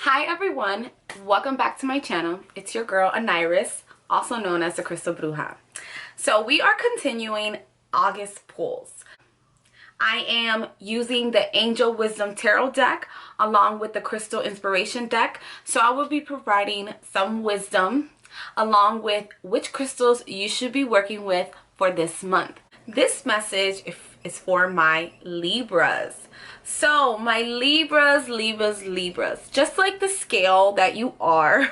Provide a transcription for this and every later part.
Hi everyone, welcome back to my channel. It's your girl Aniris, also known as the Crystal Bruja. So we are continuing August pulls. I am using the Angel Wisdom Tarot deck along with the Crystal Inspiration deck. So I will be providing some wisdom along with which crystals you should be working with for this month. This message is for my Libras. So my Libras, just like the scale that you are,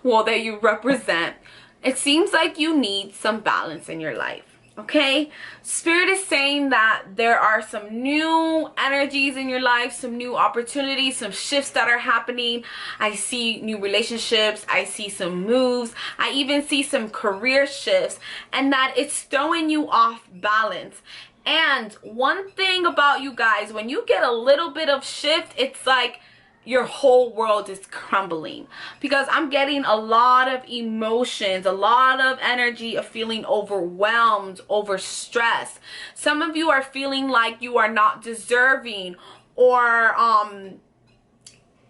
well, that you represent, it seems like you need some balance in your life. Okay, Spirit is saying that there are some new energies in your life, some new opportunities, some shifts that are happening. I see new relationships, I see some moves, I even see some career shifts, and that it's throwing you off balance. And one thing about you guys, when you get a little bit of shift, it's like your whole world is crumbling, because I'm getting a lot of emotions, a lot of energy of feeling overwhelmed, overstressed. Some of you are feeling like you are not deserving, or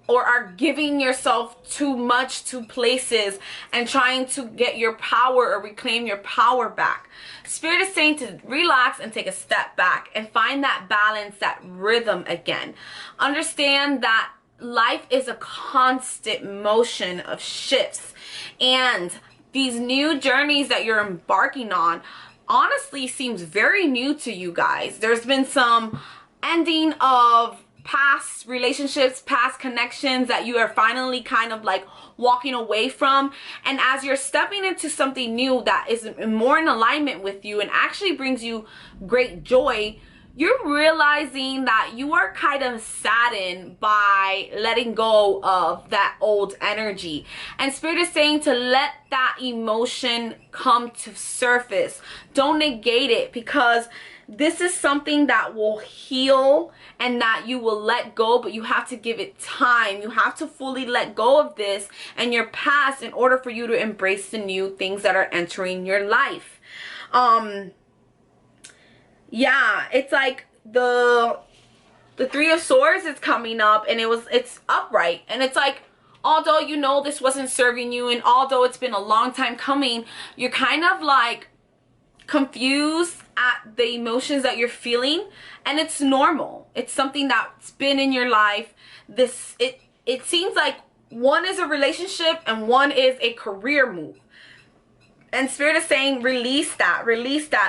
are giving yourself too much to places and trying to get your power or reclaim your power back. Spirit is saying to relax and take a step back and find that balance, that rhythm again. Understand that life is a constant motion of shifts, and these new journeys that you're embarking on honestly seems very new to you guys. There's been some ending of past relationships, past connections that you are finally kind of like walking away from, and as you're stepping into something new that is more in alignment with you and actually brings you great joy, you're realizing that you are kind of saddened by letting go of that old energy. And Spirit is saying to let that emotion come to surface. Don't negate it, because this is something that will heal and that you will let go, but you have to give it time. You have to fully let go of this and your past in order for you to embrace the new things that are entering your life. Yeah, it's like the Three of Swords is coming up, and it's upright, and it's like, although you know this wasn't serving you, and although it's been a long time coming, you're kind of like confused at the emotions that you're feeling, and it's normal. It's something that's been in your life. It seems like one is a relationship and one is a career move. And Spirit is saying, release that,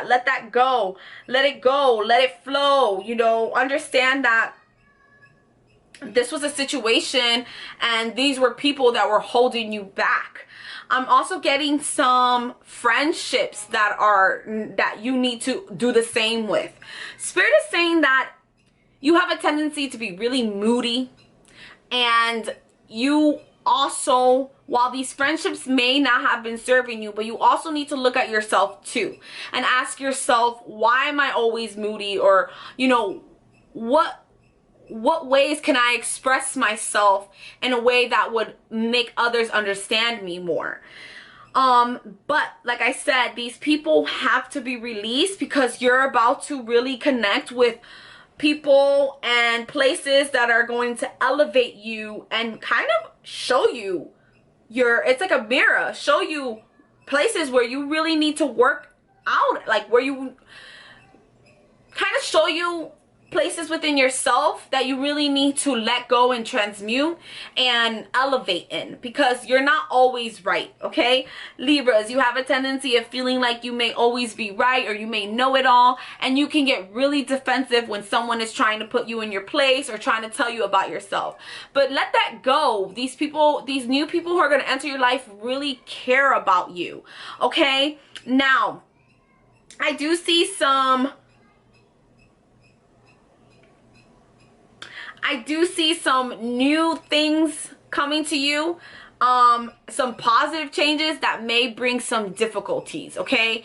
let that go, let it go, let it flow. You know, understand that this was a situation and these were people that were holding you back. I'm also getting some friendships that you need to do the same with. Spirit is saying that you have a tendency to be really moody, and you also, while these friendships may not have been serving you, but you also need to look at yourself too and ask yourself, why am I always moody? Or, you know, what ways can I express myself in a way that would make others understand me more? But like I said, these people have to be released, because you're about to really connect with people and places that are going to elevate you and kind of show you it's like a mirror, show you places where you really need to work out, like where you kind of show you places within yourself that you really need to let go and transmute and elevate in, because you're not always right. Okay, Libras, you have a tendency of feeling like you may always be right, or you may know it all, and you can get really defensive when someone is trying to put you in your place or trying to tell you about yourself. But let that go. These new people who are going to enter your life really care about you. Okay, now I do see some new things coming to you, some positive changes that may bring some difficulties. Okay,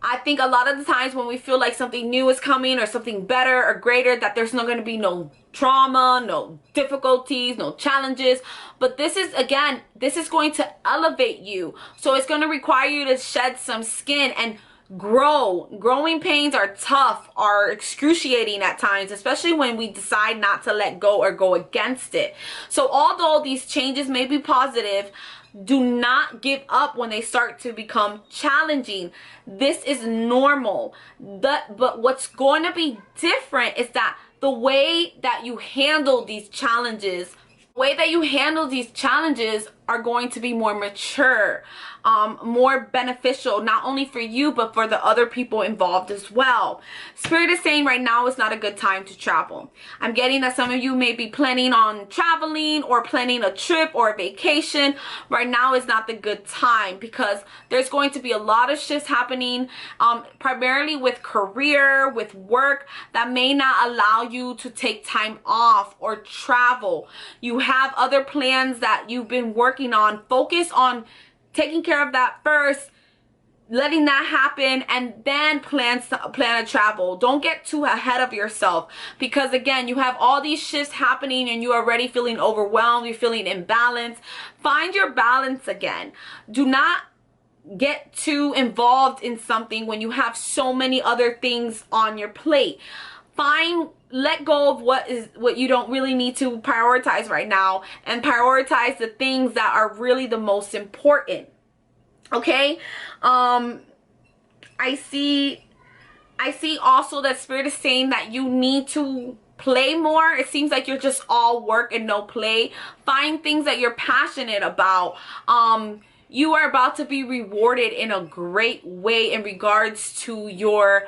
I think a lot of the times when we feel like something new is coming, or something better or greater, that there's not going to be no trauma, no difficulties, no challenges. But this is, again, this is going to elevate you. So it's going to require you to shed some skin and Growing pains are tough, are excruciating at times, especially when we decide not to let go or go against it. So although these changes may be positive, do not give up when they start to become challenging. This is normal. But what's going to be different is that the way that you handle these challenges, are going to be more mature, more beneficial, not only for you, but for the other people involved as well. Spirit is saying right now is not a good time to travel. I'm getting that some of you may be planning on traveling or planning a trip or a vacation. Right now is not the good time because there's going to be a lot of shifts happening, primarily with career, with work, that may not allow you to take time off or travel. You have other plans that you've been working on. Focus on taking care of that first, letting that happen, and then plan a travel. Don't get too ahead of yourself, because again, you have all these shifts happening and you're already feeling overwhelmed, you're feeling imbalanced. Find your balance again. Do not get too involved in something when you have so many other things on your plate. Let go of what you don't really need to prioritize right now, and prioritize the things that are really the most important. Okay? I see also that Spirit is saying that you need to play more. It seems like you're just all work and no play. Find things that you're passionate about. You are about to be rewarded in a great way in regards to your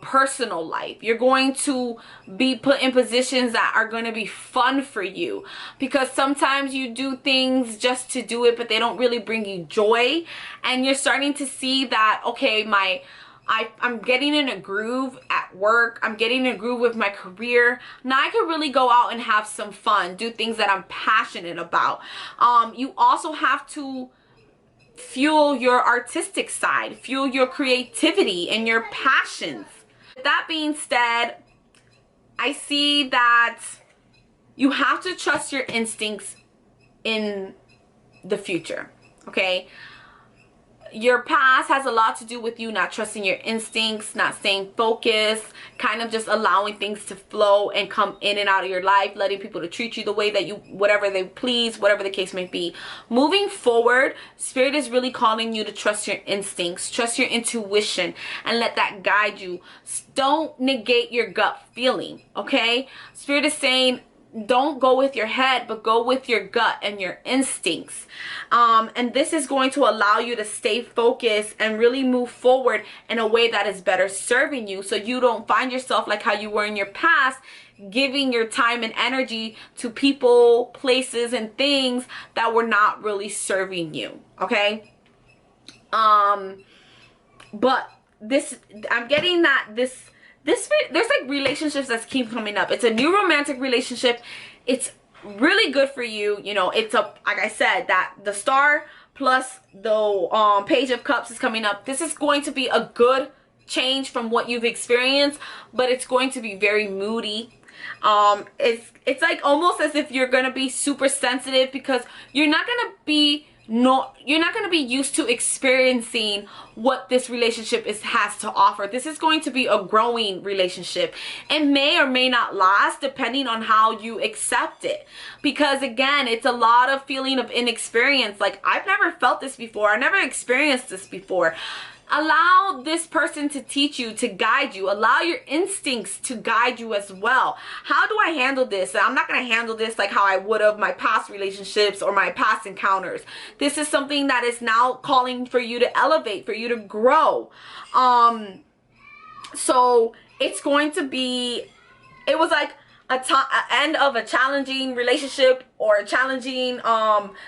personal life. You're going to be put in positions that are going to be fun for you, because sometimes you do things just to do it, but they don't really bring you joy. And you're starting to see that, okay, I'm getting in a groove at work. I'm getting in a groove with my career. Now I can really go out and have some fun, do things that I'm passionate about. You also have to fuel your artistic side, fuel your creativity and your passions. With that being said, I see that you have to trust your instincts in the future, okay? Your past has a lot to do with you not trusting your instincts, not staying focused, kind of just allowing things to flow and come in and out of your life, letting people to treat you the way that whatever they please, whatever the case may be. Moving forward, Spirit is really calling you to trust your instincts, trust your intuition, and let that guide you. Don't negate your gut feeling, okay? Spirit is saying, don't go with your head, but go with your gut and your instincts. And this is going to allow you to stay focused and really move forward in a way that is better serving you, so you don't find yourself like how you were in your past, giving your time and energy to people, places, and things that were not really serving you, okay? But I'm getting that there's like relationships that keep coming up. It's a new romantic relationship. It's really good for you. You know, it's like I said, that the Star plus the Page of Cups is coming up. This is going to be a good change from what you've experienced, but it's going to be very moody. It's like almost as if you're gonna be super sensitive, because you're not gonna be used to experiencing what this relationship has to offer. This is going to be a growing relationship. It may or may not last depending on how you accept it, because again, it's a lot of feeling of inexperience. Like, I've never felt this before, I never experienced this before. Allow this person to teach you, to guide you. Allow your instincts to guide you as well. How do I handle this? I'm not going to handle this like how I would have my past relationships or my past encounters. This is something that is now calling for you to elevate, for you to grow. So it's going to be, it was like an end of a challenging relationship or a challenging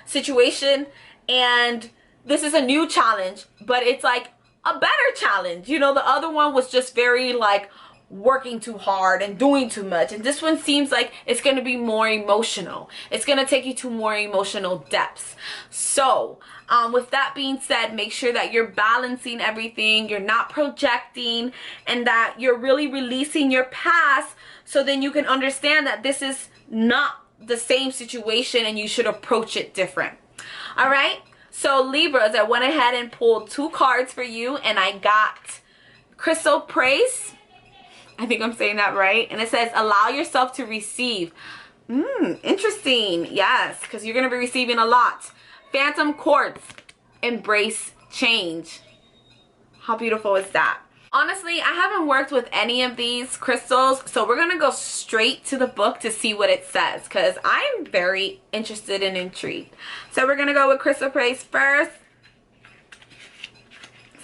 situation. And this is a new challenge, but it's like a better challenge. You know, the other one was just very like working too hard and doing too much, and this one seems like it's going to be more emotional. It's going to take you to more emotional depths. So with that being said, make sure that you're balancing everything, you're not projecting, and that you're really releasing your past, so then you can understand that this is not the same situation and you should approach it different. All right, So Libras, I went ahead and pulled 2 cards for you, and I got Crystal Praise. I think I'm saying that right. And it says, allow yourself to receive. Interesting. Yes, because you're going to be receiving a lot. Phantom Quartz, embrace change. How beautiful is that? Honestly, I haven't worked with any of these crystals, so we're going to go straight to the book to see what it says, because I'm very interested and intrigued. So we're going to go with Crystal Praise first.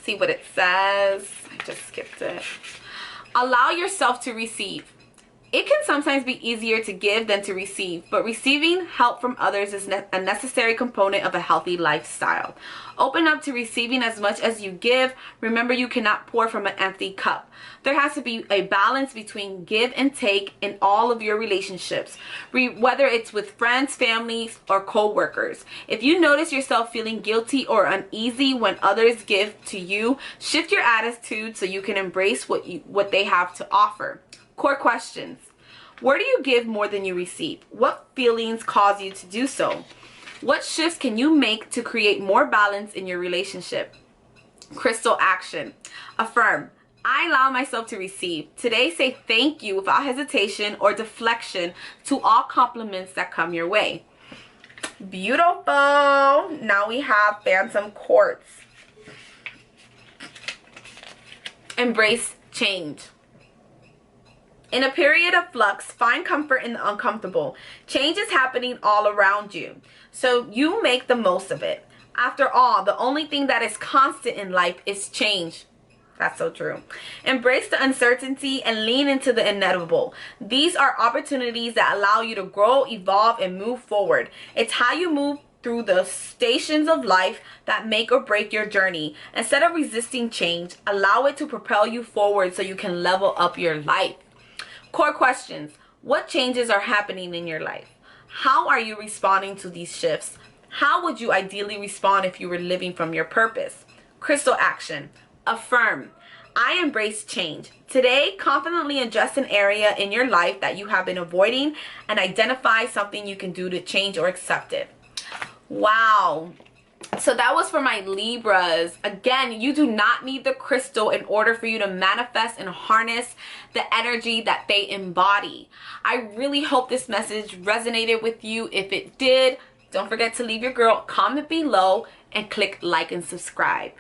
See what it says. I just skipped it. Allow yourself to receive. It can sometimes be easier to give than to receive, but receiving help from others is a necessary component of a healthy lifestyle. Open up to receiving as much as you give. Remember, you cannot pour from an empty cup. There has to be a balance between give and take in all of your relationships, whether it's with friends, families, or co-workers. If you notice yourself feeling guilty or uneasy when others give to you, shift your attitude so you can embrace what they have to offer. Core questions. Where do you give more than you receive? What feelings cause you to do so? What shifts can you make to create more balance in your relationship? Crystal action. Affirm. I allow myself to receive. Today, say thank you without hesitation or deflection to all compliments that come your way. Beautiful. Now we have Phantom Quartz. Embrace change. In a period of flux, find comfort in the uncomfortable. Change is happening all around you, so you make the most of it. After all, the only thing that is constant in life is change. That's so true. Embrace the uncertainty and lean into the inevitable. These are opportunities that allow you to grow, evolve, and move forward. It's how you move through the stations of life that make or break your journey. Instead of resisting change, allow it to propel you forward so you can level up your life. Core questions. What changes are happening in your life? How are you responding to these shifts? How would you ideally respond if you were living from your purpose? Crystal action. Affirm. I embrace change. Today, confidently address an area in your life that you have been avoiding and identify something you can do to change or accept it. Wow. So that was for my Libras. Again, you do not need the crystal in order for you to manifest and harness the energy that they embody. I really hope this message resonated with you. If it did, don't forget to leave your girl a comment below and click like and subscribe.